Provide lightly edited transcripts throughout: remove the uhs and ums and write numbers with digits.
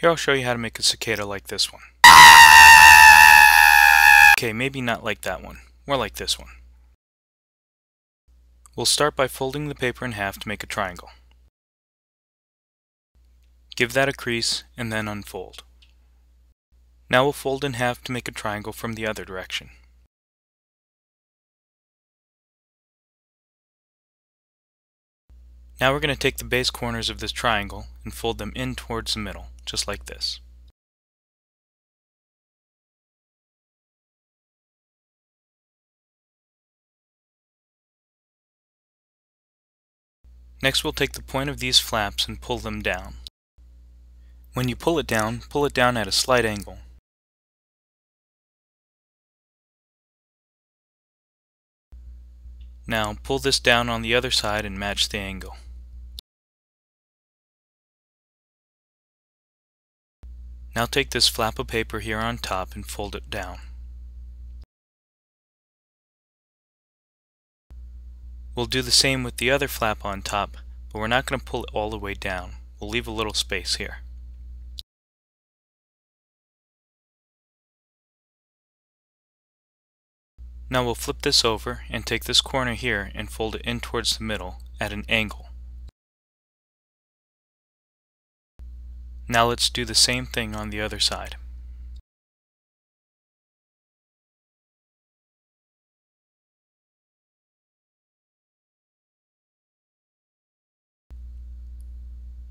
Here I'll show you how to make a cicada like this one. Okay, maybe not like that one, more like this one. We'll start by folding the paper in half to make a triangle. Give that a crease and then unfold. Now we'll fold in half to make a triangle from the other direction. Now we're going to take the base corners of this triangle and fold them in towards the middle, just like this. Next we'll take the point of these flaps and pull them down. When you pull it down at a slight angle. Now pull this down on the other side and match the angle. Now take this flap of paper here on top and fold it down. We'll do the same with the other flap on top, but we're not going to pull it all the way down. We'll leave a little space here. Now we'll flip this over and take this corner here and fold it in towards the middle at an angle. Now let's do the same thing on the other side.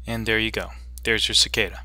And there you go. There's your cicada.